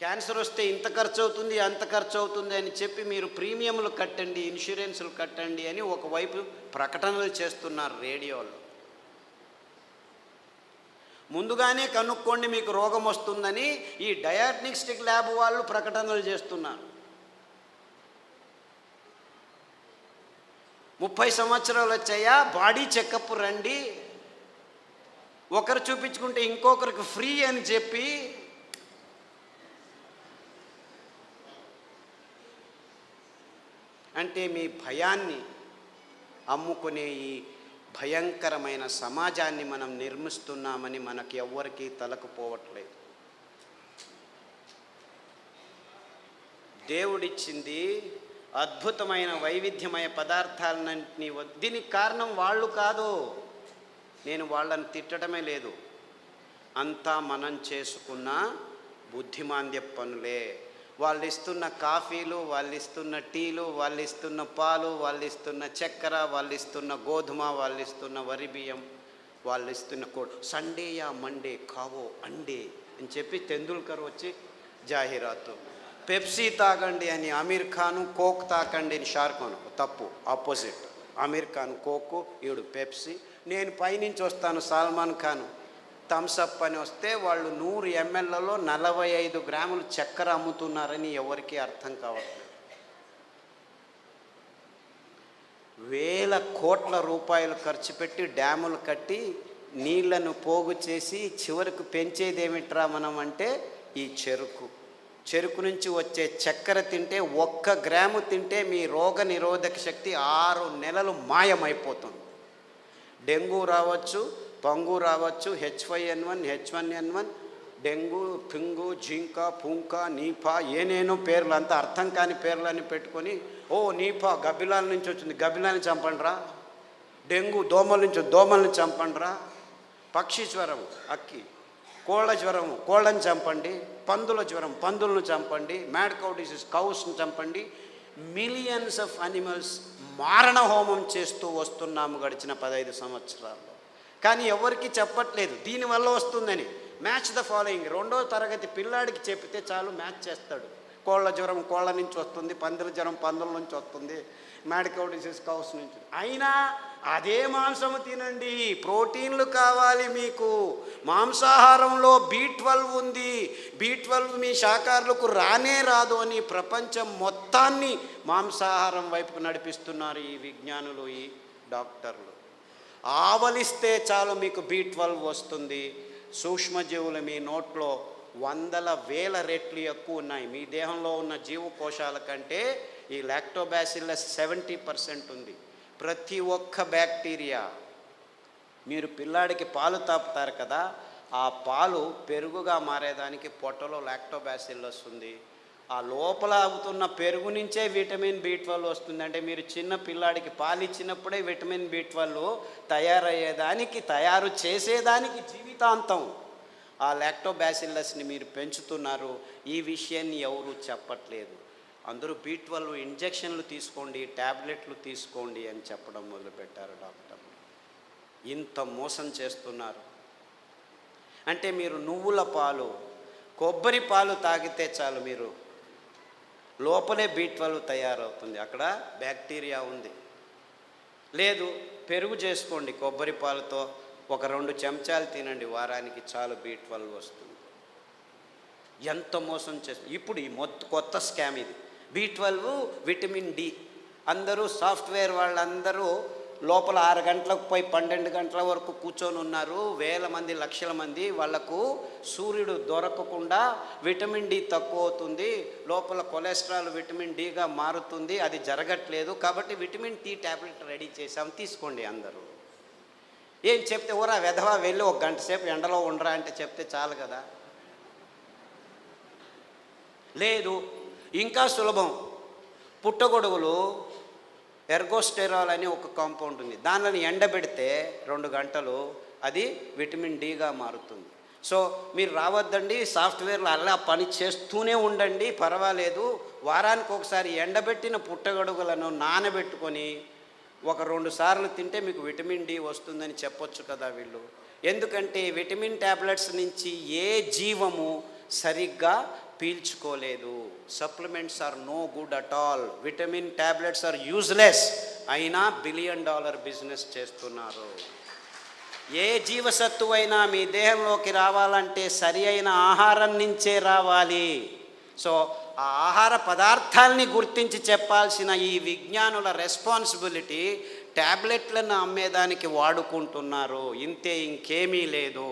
Cancer వస్తే ఇంత ఖర్చు అవుతుంది, అంత ఖర్చు అవుతుంది అని చెప్పి మీరు ప్రీమియంలు కట్టండి, ఇన్సూరెన్సులు కట్టండి అని ఒకవైపు ప్రకటనలు చేస్తున్నారు రేడియోలో. ముందుగానే కనుక్కోండి మీకు రోగం వస్తుందని ఈ డయాగ్నోస్టిక్ ల్యాబ్ వాళ్ళు ప్రకటనలు చేస్తున్నారు. 30 సంవత్సరాలు వచ్చాయా, బాడీ చెకప్ రండి, ఒకరు చూపించుకుంటే ఇంకొకరికి ఫ్రీ అని చెప్పి అంటే మీ భయాన్ని అమ్ముకునే ఈ భయంకరమైన సమాజాన్ని మనం నిర్మిస్తున్నామని మనకి ఎవ్వరికీ తలకపోవట్లేదు. దేవుడిచ్చింది అద్భుతమైన వైవిధ్యమయ పదార్థాలన్నింటినీ. దీనికి కారణం వాళ్ళు కాదు, నేను వాళ్ళని తిట్టడమే లేదు, అంతా మనం చేసుకున్న బుద్ధిమాంద్య పనులే. వాళ్ళు ఇస్తున్న కాఫీలు, వాళ్ళు ఇస్తున్న టీలు, వాళ్ళు ఇస్తున్న పాలు, వాళ్ళు ఇస్తున్న చక్కెర, వాళ్ళు ఇస్తున్న గోధుమ, వాళ్ళు ఇస్తున్న వరి బియ్యం, వాళ్ళు ఇస్తున్న సండే యా మండే కావో అండే అని చెప్పి తెందుల్కర్ వచ్చి జాహీరాతు. పెప్సీ తాగండి అని అమీర్ ఖాను, కోక్ తాకండి అని షారుఖ్ ఖాన్. తప్పు, ఆపోజిట్. అమీర్ ఖాన్ కోకు, ఈడు పెప్సీ. నేను పైనుంచి వస్తాను సల్మాన్ ఖాన్ థమ్సప్ అని వస్తే వాళ్ళు 100 mlలో 45 గ్రాములు చక్కెర అమ్ముతున్నారని ఎవరికీ అర్థం కావట్లేదు. వేల కోట్ల రూపాయలు ఖర్చు పెట్టి డ్యాములు కట్టి నీళ్లను పోగు చేసి చివరకు పెంచేదేమిట్రా మనం అంటే ఈ చెరుకు నుంచి వచ్చే చక్కెర తింటే 1 గ్రాము తింటే మీ రోగ నిరోధక శక్తి 6 నెలలు మాయమైపోతుంది. డెంగ్యూ రావచ్చు, పంగు రావచ్చు, H5N1, H1N1, డెంగ్యూ, పింగు, జింక, పుంక, నీపా, ఏనేనో పేర్లు, అంతా అర్థం కాని పేర్లని పెట్టుకొని, ఓ నీపా గబ్బిలాల నుంచి వచ్చింది, గబ్బిలాన్ని చంపండిరా. డెంగ్యూ దోమల నుంచి, దోమల్ని చంపండిరా. పక్షి జ్వరం, అక్కి. కోళ్ళ జ్వరం, కోళ్ళని చంపండి. పందుల జ్వరం, పందులను చంపండి. మ్యాడ్ కౌ డిసీజ్, కౌస్ని చంపండి. మిలియన్స్ ఆఫ్ అనిమల్స్ మారణ హోమం చేస్తూ వస్తున్నాము గడిచిన 15 సంవత్సరాల్లో. కానీ ఎవరికి చెప్పట్లేదు దీనివల్ల వస్తుందని. Match the following. 2వ తరగతి పిల్లాడికి చెప్తే చాలు మ్యాచ్ చేస్తాడు. కోళ్ళ జ్వరం కోళ్ళ నుంచి వస్తుంది, పందుల జ్వరం పందుల నుంచి వస్తుంది, మ్యాడ్ కౌ డిసీజ్ కౌస్ నుంచి. అయినా అదే మాంసము తినండి, ప్రోటీన్లు కావాలి మీకు. మాంసాహారంలో B12 ఉంది, B12 మీ శాకాహారులకు రానే రాదు అని ప్రపంచం మొత్తాన్ని మాంసాహారం వైపుకు నడిపిస్తున్నారు ఈ విజ్ఞానులు, ఈ డాక్టర్లు. ఆవలిస్తే చాలు మీకు B12 వస్తుంది. సూక్ష్మజీవులు మీ నోట్లో 100,000 రెట్లు ఎక్కువ ఉన్నాయి. మీ దేహంలో ఉన్న జీవకోశాల కంటే ఈ లాక్టోబాసిల్లస్ 70% ఉంది. ప్రతి ఒక్క బ్యాక్టీరియా, మీరు పిల్లాడికి పాలు తాపుతారు కదా, ఆ పాలు పెరుగుగా మారేదానికి పొట్టలో లాక్టోబాసిల్లస్ ఉంది. ఆ లోపల అవుతున్న పెరుగు నుంచే విటమిన్ B12 వస్తుంది. అంటే మీరు చిన్న పిల్లాడికి పాలు ఇచ్చినప్పుడే విటమిన్ B12 తయారయ్యేదానికి, తయారు చేసేదానికి జీవితాంతం ఆ లాక్టోబాసిల్లస్ని మీరు పెంచుతున్నారు. ఈ విషయాన్ని ఎవరు చెప్పట్లేదు. అందరూ B12 ఇంజెక్షన్లు తీసుకోండి, ట్యాబ్లెట్లు తీసుకోండి అని చెప్పడం మొదలుపెట్టారు డాక్టర్లు. ఇంత మోసం చేస్తున్నారు. అంటే మీరు నువ్వుల పాలు, కొబ్బరి పాలు తాగితే చాలు మీరు లోపలే B12 తయారవుతుంది, అక్కడ బ్యాక్టీరియా ఉంది. లేదు, పెరుగు చేసుకోండి కొబ్బరి పాలతో, ఒక 2 చెంచాలు తినండి వారానికి, చాలు B12 వస్తుంది. ఎంత మోసం చేస్తుంది. ఇప్పుడు ఈ కొత్త స్కామ్ ఇది. B12, vitamin D. అందరూ సాఫ్ట్వేర్ వాళ్ళందరూ లోపల 6 గంటలకు పోయి 12 గంటల వరకు కూర్చొని ఉన్నారు. వేల మంది, లక్షల మంది. వాళ్లకు సూర్యుడు దొరకకుండా విటమిన్ D తక్కువ అవుతుంది, లోపల కొలెస్ట్రాల్ విటమిన్ Dగా మారుతుంది. అది జరగట్లేదు కాబట్టి విటమిన్ T ట్యాబ్లెట్ రెడీ చేసాం, తీసుకోండి అందరూ. ఏం చెప్తే ఊరా వెధవా వెళ్ళి 1 గంట సేపు ఎండలో ఉండరా అంటే చెప్తే చాలు కదా. లేదు, ఇంకా సులభం. పుట్టగొడుగులు ఎర్గోస్టెరాల్ అని ఒక కాంపౌండ్ ఉంది, దానిని ఎండబెడితే 2 గంటలు అది విటమిన్ Dగా మారుతుంది. సో మీరు రావద్దండి, సాఫ్ట్వేర్లో అలా పని చేస్తూనే ఉండండి, పర్వాలేదు. వారానికి ఒకసారి ఎండబెట్టిన పుట్టగొడుగులను నానబెట్టుకొని 1-2 సార్లు తింటే మీకు విటమిన్ D వస్తుందని చెప్పొచ్చు కదా వీళ్ళు. ఎందుకంటే విటమిన్ ట్యాబ్లెట్స్ నుంచి ఏ జీవము సరిగ్గా పీల్చుకోలేదు. Supplements are no good at all. Vitamin tablets are useless. అయినా $1 బిలియన్ బిజినెస్ చేస్తున్నారు. ఏ జీవసత్తువైనా మీ దేహంలోకి రావాలంటే సరి అయిన ఆహారం నుంచే రావాలి. సో ఆ ఆహార పదార్థాలని గుర్తించి చెప్పాల్సిన ఈ విజ్ఞానుల రెస్పాన్సిబిలిటీ ట్యాబ్లెట్లను అమ్మేదానికి వాడుకుంటున్నారు. ఇంతే, ఇంకేమీ లేదు.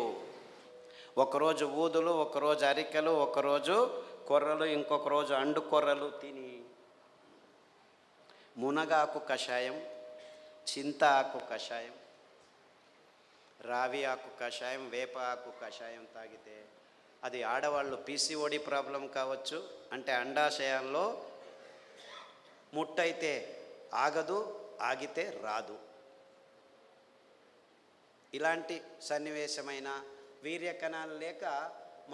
ఒకరోజు ఊదులు, ఒకరోజు అరికెలు, ఒకరోజు కొర్రలు, ఇంకొక రోజు అండు కొర్రలు తిని మునగాకు కషాయం, చింత ఆకు కషాయం, రావి ఆకు కషాయం, వేప ఆకు కషాయం తాగితే అది ఆడవాళ్ళు పీసీఓడి ప్రాబ్లం కావచ్చు, అంటే అండాశయాల్లో ముట్టయితే ఆగదు, ఆగితే రాదు. ఇలాంటి సన్నివేశమైన వీర్యకణాలు లేక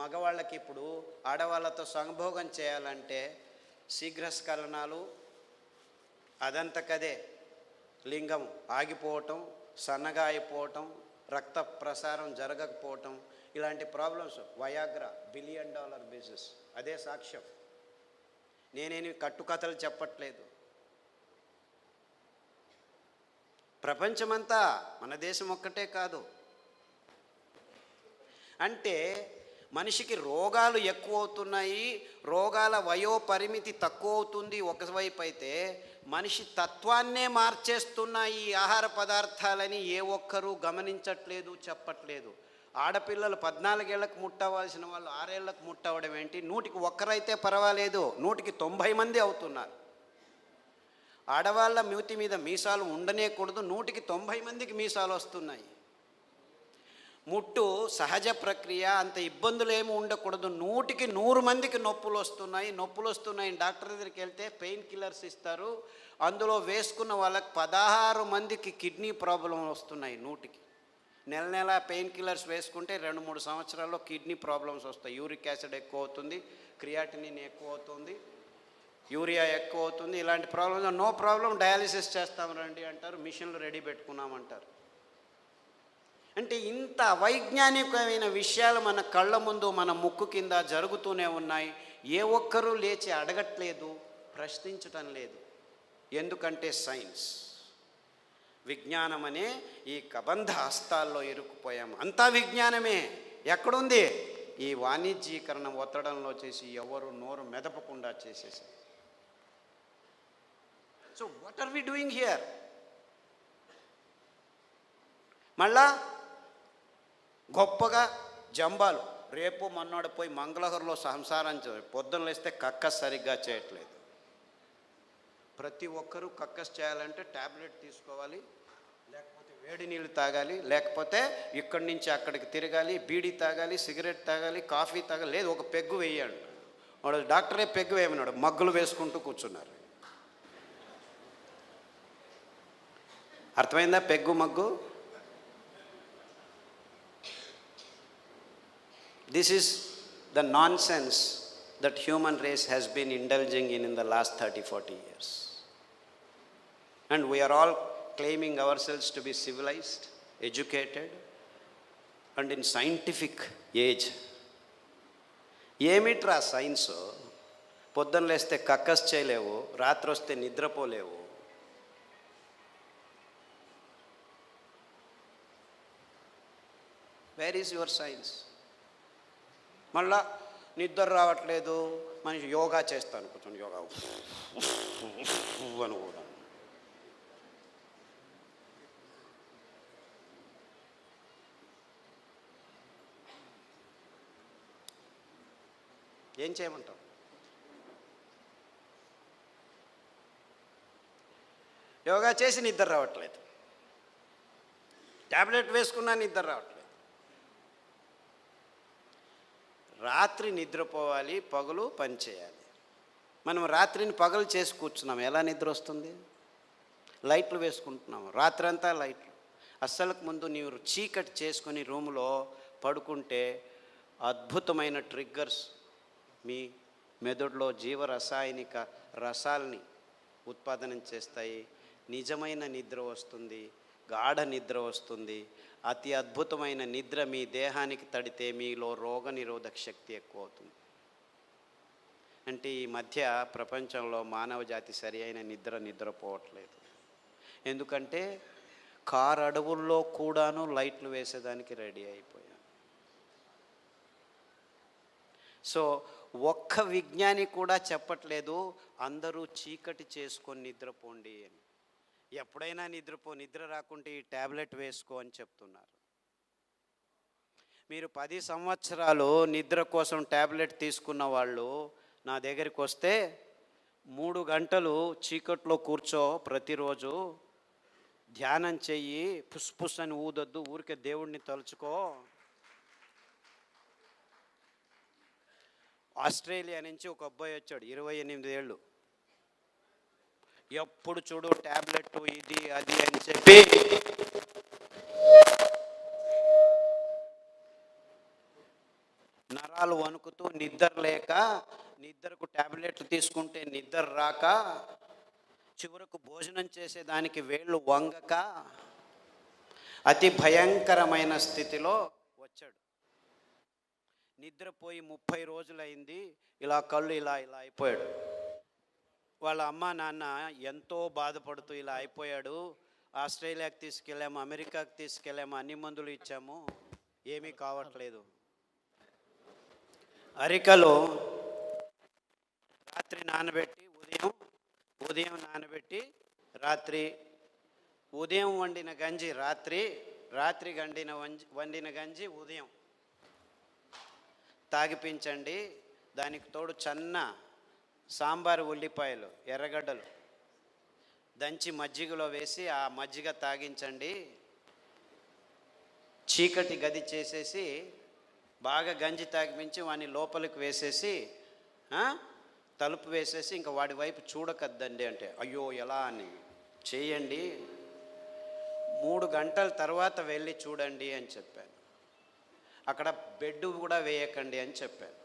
మగవాళ్ళకి ఇప్పుడు ఆడవాళ్ళతో సంభోగం చేయాలంటే శీఘ్రస్ఖలనాలు, అదంతకదే లింగం ఆగిపోవటం, సన్నగా అయిపోవటం, రక్త ప్రసారం జరగకపోవటం, ఇలాంటి ప్రాబ్లమ్స్. Viagra $1 billion business. అదే సాక్ష్యం. నేనేమి కట్టుకథలు చెప్పట్లేదు. ప్రపంచమంతా, మన దేశం ఒక్కటే కాదు. అంటే మనిషికి రోగాలు ఎక్కువ అవుతున్నాయి, రోగాల వయోపరిమితి తక్కువ అవుతుంది ఒకవైపు అయితే, మనిషి తత్వాన్నే మార్చేస్తున్నాయి ఈ ఆహార పదార్థాలని ఏ ఒక్కరూ గమనించట్లేదు, చెప్పట్లేదు. ఆడపిల్లలు 14 ఏళ్లకు ముట్టవలసిన వాళ్ళు 6 ఏళ్లకు ముట్టవడం ఏంటి? 100కి 1 అయితే పర్వాలేదు, 100కి 90 మంది అవుతున్నారు. ఆడవాళ్ళ మూతి మీద మీసాలు ఉండనేకూడదు, 100కి 90 మందికి మీసాలు వస్తున్నాయి. ముట్టు సహజ ప్రక్రియ, అంత ఇబ్బందులు ఏమి ఉండకూడదు, 100కి 100 మందికి నొప్పులు వస్తున్నాయి. డాక్టర్ దగ్గరికి వెళ్తే పెయిన్ కిల్లర్స్ ఇస్తారు, అందులో వేసుకున్న వాళ్ళకి 16 మందికి కిడ్నీ ప్రాబ్లం వస్తున్నాయి. 100కి నెల పెయిన్ కిల్లర్స్ వేసుకుంటే 2-3 సంవత్సరాల్లో కిడ్నీ ప్రాబ్లమ్స్ వస్తాయి. యూరిక్ యాసిడ్ ఎక్కువ అవుతుంది, క్రియాటినిన్ ఎక్కువ అవుతుంది, యూరియా ఎక్కువ అవుతుంది. ఇలాంటి ప్రాబ్లమ్స్ నో ప్రాబ్లం, డయాలిసిస్ చేస్తాం రండి అంటారు, మిషన్లు రెడీ పెట్టుకున్నామంటారు. అంటే ఇంత వైజ్ఞానికమైన విషయాలు మన కళ్ళ ముందు, మన ముక్కు కింద జరుగుతూనే ఉన్నాయి. ఏ ఒక్కరూ లేచి అడగట్లేదు, ప్రశ్నించటం లేదు. ఎందుకంటే సైన్స్, విజ్ఞానం అనే ఈ కబంధ హస్తాల్లో ఇరుక్కుపోయాము. అంతా విజ్ఞానమే. ఎక్కడుంది? ఈ వాణిజ్యీకరణ ఒత్తడంలో చేసి ఎవరు నోరు మెదపకుండా చేసేసారు. So what are we doing here? మళ్ళా గొప్పగా జంబాలు, రేపు మొన్నడు పోయి మంగళహరిలో సంసారం పొద్దున్న లేస్తే కక్కస్ సరిగ్గా చేయట్లేదు. ప్రతి ఒక్కరూ కక్కస్ చేయాలంటే ట్యాబ్లెట్ తీసుకోవాలి, లేకపోతే వేడి నీళ్ళు తాగాలి, లేకపోతే ఇక్కడి నుంచి అక్కడికి తిరగాలి, బీడీ తాగాలి, సిగరెట్ తాగాలి, కాఫీ తాగాలి, లేదు ఒక పెగ్గు వేయండి. వాడు డాక్టరే పెగ్గు వేయమన్నాడు, మగ్గులు వేసుకుంటూ కూర్చున్నారు. అర్థమైందా peg mug? This is the nonsense that human race has been indulging in the last 30-40 years. And we are all claiming ourselves to be civilized, educated, and in scientific age. ఏమిట్రా science? పొద్దున్న లేస్తే కక్కస్ చేయలేవు, రాత్రి వస్తే నిద్రపోలేవు. Where is your science? మళ్ళా నిద్ర రావట్లేదు, మనిషి యోగా చేస్తాను, కూర్చొని యోగా అని కూడా. ఏం చేయమంటావు? యోగా చేసి నిద్ర రావట్లేదు, ట్యాబ్లెట్ వేసుకున్నా నిద్ర రావట్లేదు. రాత్రి నిద్రపోవాలి, పగలు పని చేయాలి. మనం రాత్రిని పగలు చేసి కూర్చున్నాం, ఎలా నిద్ర వస్తుంది? లైట్లు వేసుకుంటున్నాము, రాత్రంతా లైట్లు. అస్సలకు ముందు నీవు చీకటి చేసుకొని రూములో పడుకుంటే అద్భుతమైన ట్రిగ్గర్స్ మీ మెదడులో జీవరసాయనిక రసాల్ని ఉత్పాదనం చేస్తాయి. నిజమైన నిద్ర వస్తుంది, గాఢ నిద్ర వస్తుంది. అతి అద్భుతమైన నిద్ర మీ దేహానికి తడితే మీలో రోగనిరోధక శక్తి ఎక్కువ అవుతుంది. అంటే ఈ మధ్య ప్రపంచంలో మానవ జాతి సరి అయిన నిద్రపోవట్లేదు. ఎందుకంటే కారు అడవుల్లో కూడాను లైట్లు వేసేదానికి రెడీ అయిపోయాం. సో ఒక్క విజ్ఞాని కూడా చెప్పట్లేదు అందరూ చీకటి చేసుకొని నిద్రపోండి అని. ఎప్పుడైనా నిద్ర రాకుంటే ఈ ట్యాబ్లెట్ వేసుకో అని చెప్తున్నారు. మీరు 10 సంవత్సరాలు నిద్ర కోసం ట్యాబ్లెట్ తీసుకున్న వాళ్ళు నా దగ్గరికి వస్తే 3 గంటలు చీకట్లో కూర్చో, ప్రతిరోజు ధ్యానం చెయ్యి, పుస్ అని ఊదొద్దు, ఊరికే దేవుడిని తలుచుకో. ఆస్ట్రేలియా నుంచి ఒక అబ్బాయి వచ్చాడు, 28 ఏళ్ళు. ఎప్పుడు చూడు ట్యాబ్లెట్ ఇది అది అని చెప్పి నరాలు వణుకుతూ నిద్ర లేక, నిద్రకు ట్యాబ్లెట్లు తీసుకుంటే నిద్ర రాక, చివరకు భోజనం చేసేదానికి వేళ్ళు వంగక అతి భయంకరమైన స్థితిలో వచ్చాడు. నిద్రపోయి 30 రోజులైంది. ఇలా కళ్ళు ఇలా అయిపోయాడు. వాళ్ళ అమ్మ నాన్న ఎంతో బాధపడుతూ ఇలా అయిపోయాడు, ఆస్ట్రేలియాకి తీసుకెళ్ళాము, అమెరికాకి తీసుకెళ్ళాము, అన్ని మందులు ఇచ్చాము, ఏమీ కావట్లేదు. అరికలో రాత్రి నానబెట్టి ఉదయం నానబెట్టి రాత్రి, ఉదయం వండిన గంజి రాత్రి వండిన గంజి ఉదయం తాగిపించండి. దానికి తోడు చన్న సాంబారు ఉల్లిపాయలు, ఎర్రగడ్డలు దంచి మజ్జిగలో వేసి ఆ మజ్జిగ తాగించండి. చీకటి గది చేసేసి బాగా గంజి తాగిపించి వాడిని లోపలికి వేసేసి తలుపు వేసేసి ఇంకా వాడి వైపు చూడకద్దండి అంటే, అయ్యో ఎలా అని చేయండి, 3 గంటల తర్వాత వెళ్ళి చూడండి అని చెప్పాను. అక్కడ బెడ్ కూడా వేయకండి అని చెప్పాను.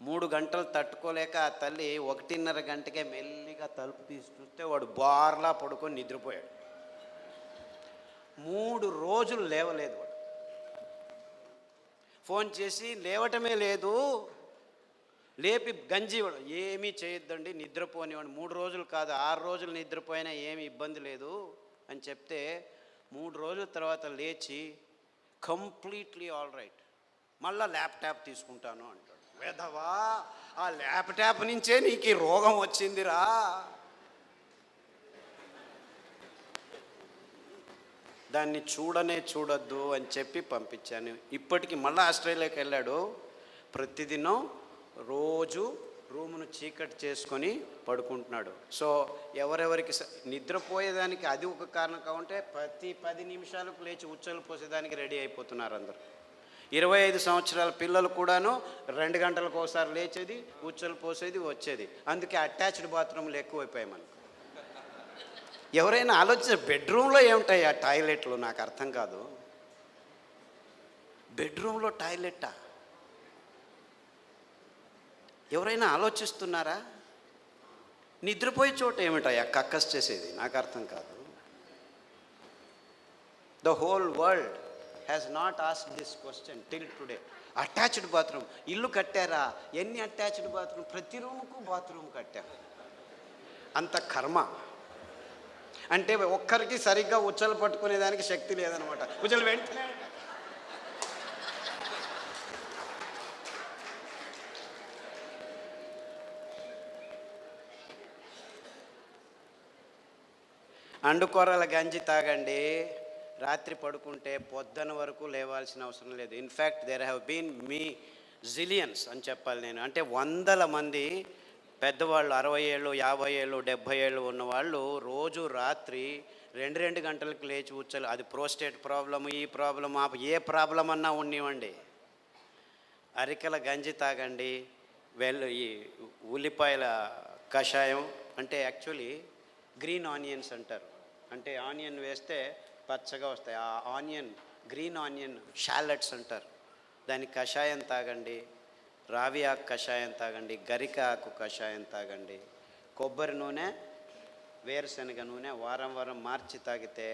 3 గంటలు తట్టుకోలేక ఆ తల్లి 1:30 గంటకే మెల్లిగా తలుపు తీసి చూస్తే వాడు బార్లా పడుకొని నిద్రపోయాడు. 3 రోజులు లేవలేదు వాడు. ఫోన్ చేసి లేవటమే లేదు, లేపి గంజి వాడు, ఏమీ చేయొద్దండి నిద్రపోనివాడు, 3 రోజులు కాదు 6 రోజులు నిద్రపోయినా ఏమీ ఇబ్బంది లేదు అని చెప్తే 3 రోజుల తర్వాత లేచి కంప్లీట్లీ ఆల్ రైట్, మళ్ళీ ల్యాప్టాప్ తీసుకుంటాను అంటాడు. వేదవా, ఆ ల్యాప్టాప్ నుంచే నీకు ఈ రోగం వచ్చిందిరా. దాన్ని చూడొద్దు అని చెప్పి పంపించాను. ఇప్పటికి మళ్ళీ ఆస్ట్రేలియాకి వెళ్ళాడు. ప్రతిదినం రోజు రూమును చీకటి చేసుకొని పడుకుంటున్నాడు. సో ఎవరెవరికి నిద్రపోయేదానికి అది ఒక కారణం కావంటే ప్రతి 10 నిమిషాలకు లేచి ఉచ్చలు పోసేదానికి రెడీ అయిపోతున్నారు అందరూ. 25 సంవత్సరాల పిల్లలు కూడాను 2 గంటలకు ఒకసారి లేచేది, ఉచ్చలు పోసేది, వచ్చేది. అందుకే అటాచ్డ్ బాత్రూమ్లు ఎక్కువైపోయాయి మనకు. ఎవరైనా ఆలోచించే బెడ్రూమ్లో ఏముంటాయి ఆ టాయిలెట్లు? నాకు అర్థం కాదు. బెడ్రూమ్లో టాయిలెట్టా? ఎవరైనా ఆలోచిస్తున్నారా? నిద్రపోయే చోట ఏమిటాయా కక్కస్ చేసేది? నాకు అర్థం కాదు. The whole world has not asked this question till today. Attached bathroom ఇల్లు కట్టారా? ఎన్ని అటాచ్డ్ బాత్రూమ్? ప్రతి రూముకు బాత్రూమ్ కట్టారు. అంత కర్మ. అంటే ఒక్కరికి సరిగ్గా ఉచ్చలు పట్టుకునేదానికి శక్తి లేదనమాట. ఉచ్చలు వెంటనే అండుకొర్రల గంజి తాగండి, రాత్రి పడుకుంటే పొద్దున వరకు లేవాల్సిన అవసరం లేదు. In fact there have been zillions అని చెప్పాలి నేను. అంటే 100 మంది పెద్దవాళ్ళు 60 ఏళ్ళు 50 ఏళ్ళు 70 ఏళ్ళు ఉన్నవాళ్ళు రోజు రాత్రి 2 గంటలకు లేచి ఉచ్చలు, అది ప్రోస్టేట్ ప్రాబ్లము, ఈ ప్రాబ్లమ్, ఏ ప్రాబ్లం అన్నా ఉన్నివ్వండి, అరికల గంజి తాగండి. ఈ ఉల్లిపాయల కషాయం అంటే యాక్చువల్లీ గ్రీన్ ఆనియన్స్ అంటారు. అంటే ఆనియన్ వేస్తే పచ్చగా వస్తాయి. ఆ ఆనియన్, గ్రీన్ ఆనియన్ షాలెట్స్ అంటారు. దానికి కషాయం తాగండి, రావి ఆకు కషాయం తాగండి, గరిక ఆకు కషాయం తాగండి. కొబ్బరి నూనె, వేరుశనగ నూనె వారం మార్చి తాగితే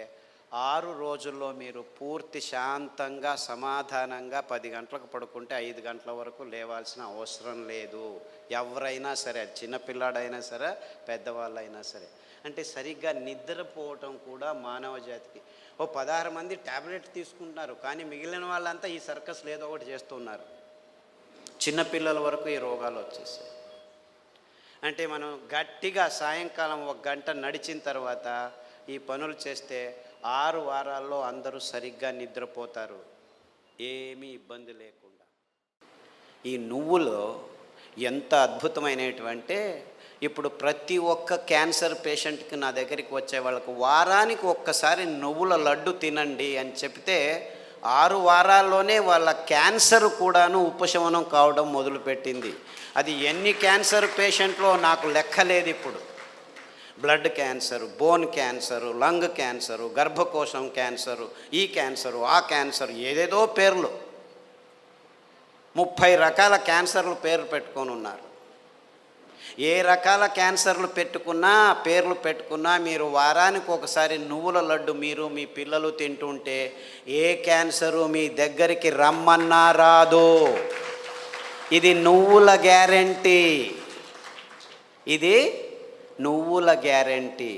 6 రోజుల్లో మీరు పూర్తి శాంతంగా సమాధానంగా 10 గంటలకు పడుకుంటే 5 గంటల వరకు లేవాల్సిన అవసరం లేదు. ఎవరైనా సరే, చిన్నపిల్లాడైనా సరే, పెద్దవాళ్ళైనా సరే. అంటే సరిగ్గా నిద్రపోవటం కూడా మానవ జాతికి. 16 మంది ట్యాబ్లెట్ తీసుకుంటున్నారు, కానీ మిగిలిన వాళ్ళంతా ఈ సర్కస్లు ఏదో ఒకటి చేస్తున్నారు. చిన్నపిల్లల వరకు ఈ రోగాలు వచ్చేసాయి. అంటే మనం గట్టిగా సాయంకాలం 1 గంట నడిచిన తర్వాత ఈ పనులు చేస్తే 6 వారాల్లో అందరూ సరిగ్గా నిద్రపోతారు, ఏమీ ఇబ్బంది లేకుండా. ఈ నువ్వులు ఎంత అద్భుతమైనటువంటి, ఇప్పుడు ప్రతి ఒక్క క్యాన్సర్ పేషెంట్కి నా దగ్గరికి వచ్చే వాళ్ళకు వారానికి ఒక్కసారి నువ్వుల లడ్డు తినండి అని చెప్తే 6 వారాల్లోనే వాళ్ళ క్యాన్సర్ కూడాను ఉపశమనం కావడం మొదలుపెట్టింది. అది ఎన్ని క్యాన్సర్ పేషెంట్లో నాకు లెక్కలేదు. ఇప్పుడు blood cancer, bone cancer, lung cancer, గర్భకోశం క్యాన్సరు, ఈ క్యాన్సరు, ఆ క్యాన్సరు, ఏదేదో పేర్లు, 30 రకాల క్యాన్సర్లు పేర్లు పెట్టుకొని ఉన్నారు. ఏ రకాల క్యాన్సర్లు పెట్టుకున్నా, పేర్లు పెట్టుకున్నా, మీరు వారానికి ఒకసారి నువ్వుల లడ్డు మీరు మీ పిల్లలు తింటుంటే ఏ క్యాన్సరు మీ దగ్గరికి రమ్మన్నా రాదు. ఇది నువ్వుల గ్యారెంటీ. ఇది నువ్వుల గ్యారెంటీ.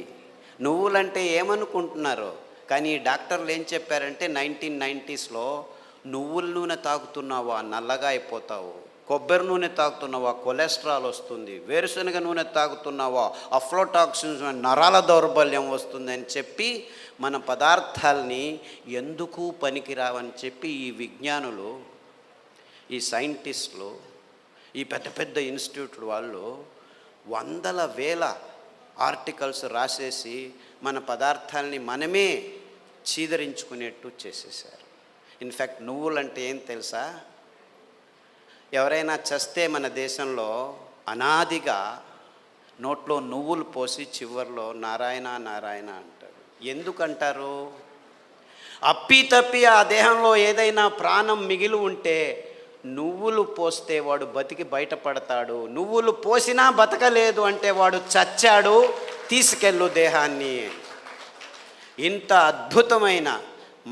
నువ్వులంటే ఏమనుకుంటున్నారు? కానీ డాక్టర్లు ఏం చెప్పారంటే 1990స్లో నువ్వుల నూనె తాగుతున్నావా నల్లగా అయిపోతావు, కొబ్బరి నూనె తాగుతున్నావా కొలెస్ట్రాల్ వస్తుంది, వేరుశనగ నూనె తాగుతున్నావా అఫ్లోటాక్సిన్స్ నరాల దౌర్బల్యం వస్తుంది అని చెప్పి మన పదార్థాలని ఎందుకు పనికిరావని చెప్పి ఈ విజ్ఞానులు, ఈ సైంటిస్టులు, ఈ పెద్ద పెద్ద ఇన్స్టిట్యూట్లు వాళ్ళు వందల వేల ఆర్టికల్స్ రాసేసి మన పదార్థాలని మనమే చీదరించుకునేట్టు చేసేసారు. ఇన్ఫ్యాక్ట్ నువ్వులంటే ఏం తెలుసా? ఎవరైనా చస్తే మన దేశంలో అనాదిగా నోట్లో నువ్వులు పోసి చివర్లో నారాయణ నారాయణ అంటారు. ఎందుకంటారు? అప్పి ఆ దేహంలో ఏదైనా ప్రాణం మిగిలి ఉంటే నువ్వులు పోస్తే వాడు బతికి బయటపడతాడు, నువ్వులు పోసినా బతకలేదు అంటే వాడు చచ్చాడు, తీసుకెళ్ళు దేహాన్ని. ఇంత అద్భుతమైన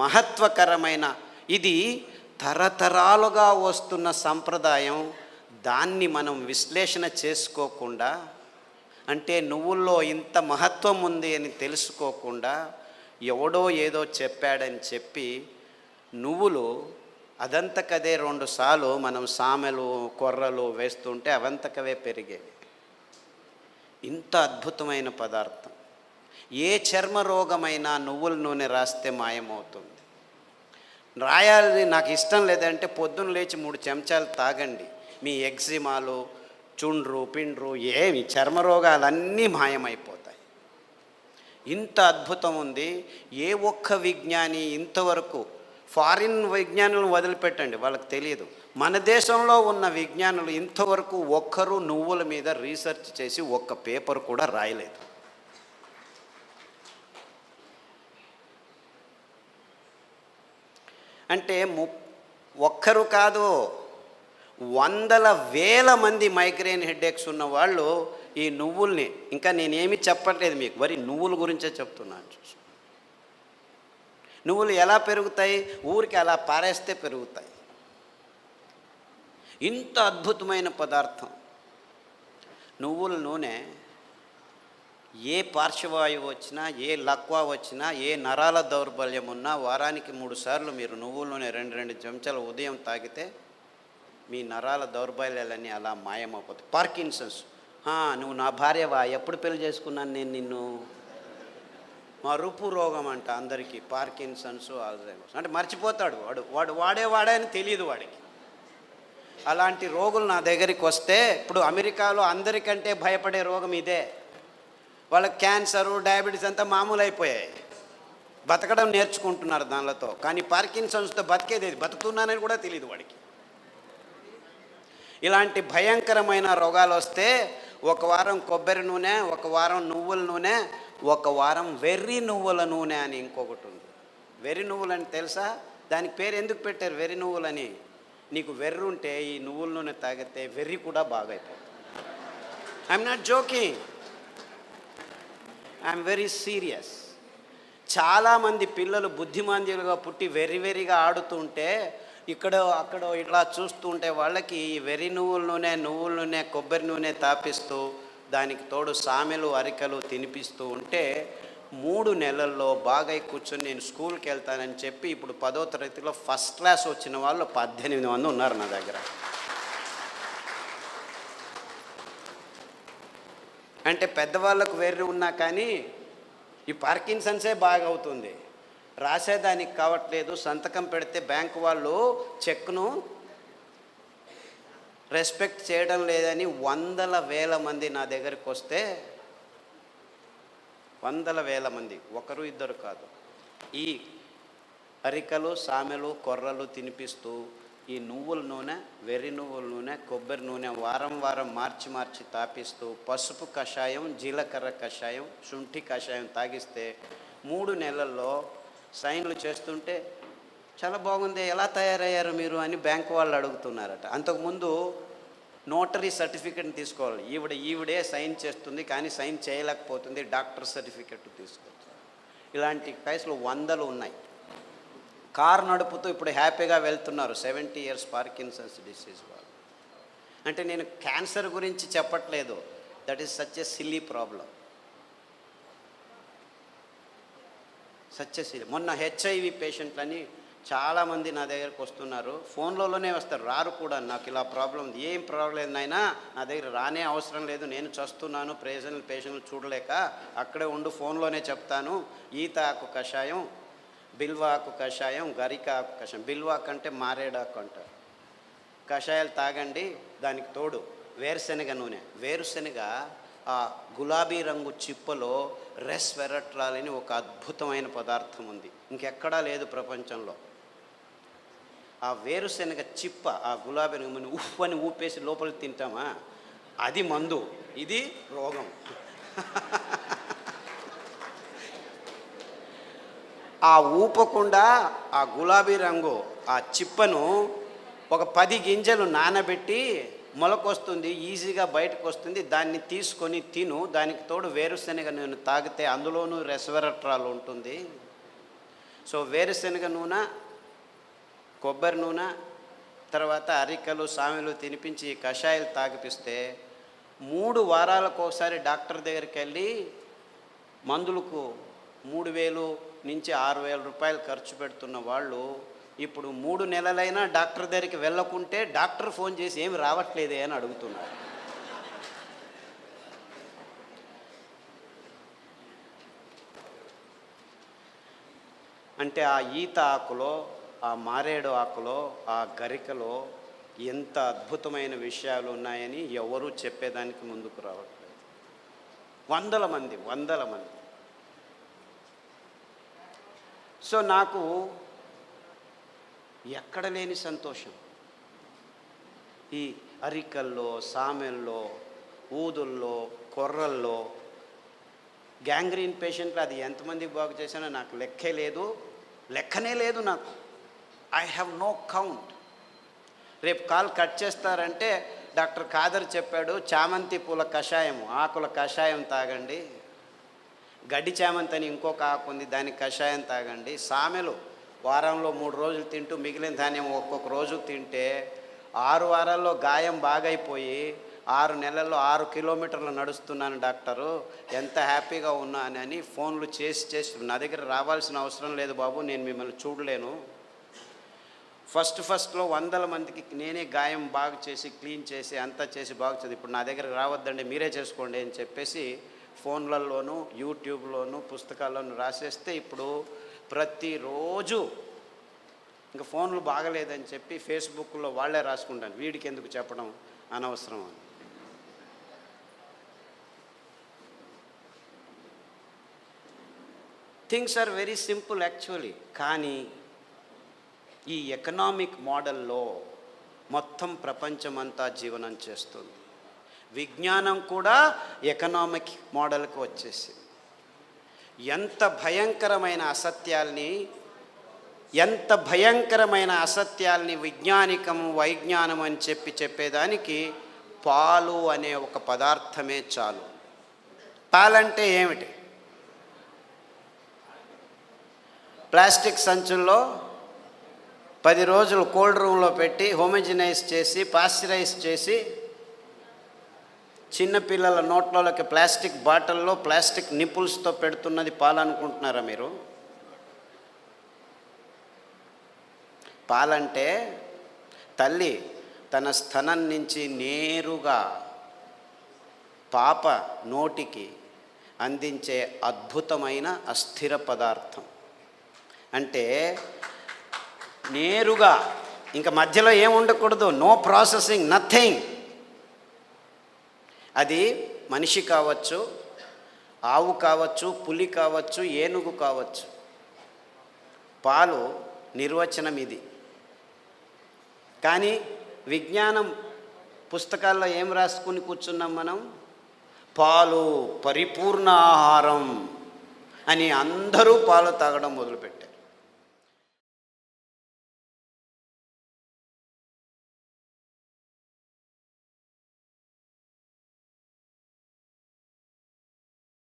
మహత్వకరమైన ఇది తరతరాలుగా వస్తున్న సంప్రదాయం. దాన్ని మనం విశ్లేషణ చేసుకోకుండా, అంటే నువ్వుల్లో ఇంత మహత్వం ఉంది అని తెలుసుకోకుండా ఎవడో ఏదో చెప్పాడని చెప్పి నువ్వులు అదంతకదే 2 సార్లు మనం సామెలు కొర్రలు వేస్తుంటే అవంతకవే పెరిగేవి. ఇంత అద్భుతమైన పదార్థం. ఏ చర్మ రోగమైనా నువ్వుల నూనె రాస్తే మాయమవుతుంది. రాయాలి నాకు ఇష్టం లేదంటే పొద్దున్న లేచి 3 చెంచాలు తాగండి, మీ ఎగ్జిమాలు, చుండ్రు పిండ్రు ఏమి చర్మ రోగాలన్నీ మాయమైపోతాయి. ఇంత అద్భుతం ఉంది. ఏ ఒక్క విజ్ఞాని ఇంతవరకు, ఫారిన్ విజ్ఞానులను వదిలిపెట్టండి, వాళ్ళకి తెలియదు, మన దేశంలో ఉన్న విజ్ఞానులు ఇంతవరకు ఒక్కరు నువ్వుల మీద రీసెర్చ్ చేసి ఒక్క పేపర్ కూడా రాయలేదు. అంటే ఒక్కరు కాదు, వందల వేల మంది మైగ్రేన్ హెడేక్స్ ఉన్న వాళ్ళు ఈ నువ్వుల్ని, ఇంకా నేనేమి చెప్పట్లేదు మీకు, మరి నువ్వుల గురించే చెప్తున్నాను. చూసి నువ్వులు ఎలా పెరుగుతాయి? ఊరికి అలా పారేస్తే పెరుగుతాయి. ఇంత అద్భుతమైన పదార్థం నువ్వుల నూనె. ఏ పార్శ్వవాయువు వచ్చినా, ఏ లక్వా వచ్చినా, ఏ నరాల దౌర్బల్యం ఉన్నా వారానికి 3 సార్లు మీరు నువ్వుల నూనె 2 చెంచాలు ఉదయం తాగితే మీ నరాల దౌర్బల్యాలన్నీ అలా మాయమైపోతాయి. పార్కిన్సన్స్, నువ్వు నా భార్యవా, ఎప్పుడు పెళ్లి చేసుకున్నాను నేను నిన్ను, మరుపు రోగం అంట అందరికీ, పార్కిన్సన్స్, ఆల్జైమర్స్. అంటే మర్చిపోతాడు వాడు వాడే అని తెలియదు వాడికి. అలాంటి రోగులు నా దగ్గరికి వస్తే, ఇప్పుడు అమెరికాలో అందరికంటే భయపడే రోగం ఇదే. వాళ్ళకి క్యాన్సరు, డయాబెటీస్ అంతా మామూలు అయిపోయాయి, బతకడం నేర్చుకుంటున్నారు దానిలతో. కానీ పార్కిన్సన్స్తో బతికేది, బతుకుతున్నానని కూడా తెలియదు వాడికి. ఇలాంటి భయంకరమైన రోగాలు వస్తే 1 వారం కొబ్బరి నూనె, 1 వారం నువ్వుల నూనె, 1 వారం వెర్రి నువ్వుల నూనె అని ఇంకొకటి ఉంది. వెర్రి నువ్వులని తెలుసా? దానికి పేరు ఎందుకు పెట్టారు వెర్రి నువ్వులని? నీకు వెర్రి ఉంటే ఈ నువ్వుల నూనె తాగితే వెర్రి కూడా బాగా అయిపోతుంది. I'm not joking, I'm very serious. చాలామంది పిల్లలు బుద్ధిమాంద్యులుగా పుట్టి వెర్రిగా ఆడుతుంటే అక్కడ ఇట్లా చూస్తూ ఉంటే వాళ్ళకి ఈ వెర్రి నువ్వుల నూనె కొబ్బరి నూనె తాపిస్తూ దానికి తోడు సామెలు అరికలు తినిపిస్తూ ఉంటే 3 నెలల్లో బాగా కూర్చొని నేను స్కూల్కి వెళ్తానని చెప్పి ఇప్పుడు 10వ తరగతిలో ఫస్ట్ క్లాస్ వచ్చిన వాళ్ళు 18 మంది ఉన్నారు నా దగ్గర. అంటే పెద్దవాళ్ళకు వెర్రి ఉన్నా కానీ ఈ పార్కిన్సన్సే బాగా అవుతుంది, రాసేదానికి కావట్లేదు, సంతకం పెడితే బ్యాంకు వాళ్ళు చెక్ను రెస్పెక్ట్ చేయడం లేదని 100,000 మంది నా దగ్గరికి వస్తే 100,000 మంది, ఒకరు ఇద్దరు కాదు, ఈ అరికలు సామెలు కొర్రలు తినిపిస్తూ ఈ నువ్వుల నూనె, వెర్రి నువ్వుల నూనె, కొబ్బరి నూనె వారం మార్చి తాపిస్తూ పసుపు కషాయం, జీలకర్ర కషాయం, శుంఠి కషాయం తాగిస్తే 3 నెలల్లో సైన్లు చేస్తుంటే చాలా బాగుంది, ఎలా తయారయ్యారు మీరు అని బ్యాంకు వాళ్ళు అడుగుతున్నారట. అంతకుముందు నోటరీ సర్టిఫికెట్ని తీసుకోవాలి, ఈవిడే సైన్ చేస్తుంది కానీ సైన్ చేయలేకపోతుంది, డాక్టర్ సర్టిఫికెట్ తీసుకోవచ్చు. ఇలాంటి కేసులు 100 ఉన్నాయి. కారు నడుపుతూ ఇప్పుడు హ్యాపీగా వెళ్తున్నారు 70 years పార్కిన్సన్స్ డిసీజ్ వాళ్ళు. అంటే నేను క్యాన్సర్ గురించి చెప్పట్లేదు, that is such a silly problem, such a silly. మొన్న హెచ్ఐవి పేషెంట్లని చాలామంది నా దగ్గరకు వస్తున్నారు, ఫోన్లలోనే వస్తారు, రారు కూడా. నాకు ఇలా ప్రాబ్లం ఉంది, ఏం ప్రాబ్లం లేదు నాయనా, నా దగ్గర రానే అవసరం లేదు, నేను చస్తున్నాను, పేషెంట్లు చూడలేక, అక్కడే ఉండు, ఫోన్లోనే చెప్తాను, ఈత ఆకు కషాయం, బిల్వాకు కషాయం, గరిక ఆకు కషాయం, బిల్వాకు అంటే మారేడాకు అంటారు, కషాయాలు తాగండి, దానికి తోడు వేరుశనగ నూనె. వేరుశనగ ఆ గులాబీ రంగు చిప్పలో రెస్వెరట్రాల్ అని ఒక అద్భుతమైన పదార్థం ఉంది, ఇంకెక్కడా లేదు ప్రపంచంలో. ఆ వేరుశనగ చిప్ప, ఆ గులాబీ రంగు ఉఫ్ అని ఊపేసి లోపలికి తింటామా, అది మందు, ఇది రోగం. ఆ ఊపకుండా ఆ గులాబీ రంగు ఆ చిప్పను ఒక 10 గింజలు నానబెట్టి మొలకొస్తుంది, ఈజీగా బయటకు వస్తుంది, దాన్ని తీసుకొని తిను, దానికి తోడు వేరుశనగ నూనె తాగితే అందులోనూ రెస్వెరట్రాల్ ఉంటుంది. సో వేరుశనగ నూనె, కొబ్బరి నూనె, తర్వాత అరికలు సామెలు తినిపించి కషాయాలు తాగిపిస్తే 3 వారాలకు ఒకసారి డాక్టర్ దగ్గరికి వెళ్ళి మందులకు 3,000 నుంచి 6,000 రూపాయలు ఖర్చు పెడుతున్న వాళ్ళు ఇప్పుడు 3 నెలలైనా డాక్టర్ దగ్గరికి వెళ్ళకుంటే డాక్టర్ ఫోన్ చేసి ఏమి రావట్లేదే అని అడుగుతున్నారు. అంటే ఆ ఈత ఆకులో, ఆ మారేడు ఆకులో, ఆ గరికలో ఎంత అద్భుతమైన విషయాలు ఉన్నాయని ఎవరూ చెప్పేదానికి ముందుకు రావట్లేదు. 100 మంది. సో నాకు ఎక్కడ లేని సంతోషం, ఈ అరికల్లో, సామెల్లో, ఊదుల్లో, కొర్రల్లో. గ్యాంగ్రీన్ పేషెంట్లు అది ఎంతమందికి బాగు చేశానో నాకు లెక్కనే లేదు నాకు. I have no count. రేపు కాల్ కట్ చేస్తారంటే డాక్టర్ ఖాదర్ చెప్పాడు, చామంతి పూల కషాయం, ఆకుల కషాయం తాగండి, గడ్డి చామంతి అని ఇంకొక ఆకు ఉంది, దానికి కషాయం తాగండి, సామెలు వారంలో 3 రోజులు తింటూ మిగిలిన ధాన్యం ఒక్కొక్క రోజు తింటే 6 వారాల్లో గాయం బాగైపోయి 6 నెలల్లో 6 కిలోమీటర్లు నడుస్తున్నాను డాక్టరు, ఎంత హ్యాపీగా ఉన్నానని ఫోన్లు చేసి నా దగ్గర రావాల్సిన అవసరం లేదు బాబు, నేను మిమ్మల్ని చూడలేను. ఫస్ట్లో 100 మందికి నేనే గాయం బాగు చేసి క్లీన్ చేసి అంతా చేసి బాగు చేసి, ఇప్పుడు నా దగ్గర రావద్దండి మీరే చేసుకోండి అని చెప్పేసి ఫోన్లలోనూ యూట్యూబ్లోనూ పుస్తకాల్లోనూ రాసేస్తే ఇప్పుడు ప్రతిరోజు ఇంకా ఫోన్లు బాగలేదని చెప్పి ఫేస్బుక్లో వాళ్ళే రాసుకుంటాను, వీడికి ఎందుకు చెప్పడం అనవసరం అని. Things are very simple actually. కానీ ఈ ఎకనామిక్ మోడల్లో మొత్తం ప్రపంచమంతా జీవనం చేస్తుంది. విజ్ఞానం కూడా ఎకనామిక్ మోడల్కి వచ్చేసి ఎంత భయంకరమైన అసత్యాల్ని వైజ్ఞానం అని చెప్పేదానికి పాలు అనే ఒక పదార్థమే చాలు. పాలంటే ఏమిటి? ప్లాస్టిక్ సంచుల్లో 10 రోజులు కోల్డ్ రూమ్లో పెట్టి హోమోజినైజ్ చేసి పాశ్చరైజ్ చేసి చిన్నపిల్లల నోట్లోకి ప్లాస్టిక్ బాటిల్లో ప్లాస్టిక్ నిపుల్స్తో పెడుతున్నది పాలనుకుంటున్నారా మీరు? పాలంటే తల్లి తన స్తనం నుంచి నేరుగా పాప నోటికి అందించే అద్భుతమైన అస్థిర పదార్థం. అంటే నేరుగా, ఇంకా మధ్యలో ఏం ఉండకూడదు, నో ప్రాసెసింగ్, నథింగ్. అది మనిషి కావచ్చు, ఆవు కావచ్చు, పులి కావచ్చు, ఏనుగు కావచ్చు. పాలు నిర్వచనం ఇది. కానీ విజ్ఞానం పుస్తకాల్లో ఏం రాసుకుని కూర్చున్నాం మనం? పాలు పరిపూర్ణ ఆహారం అని అందరూ పాలు తాగడం మొదలుపెట్టారు.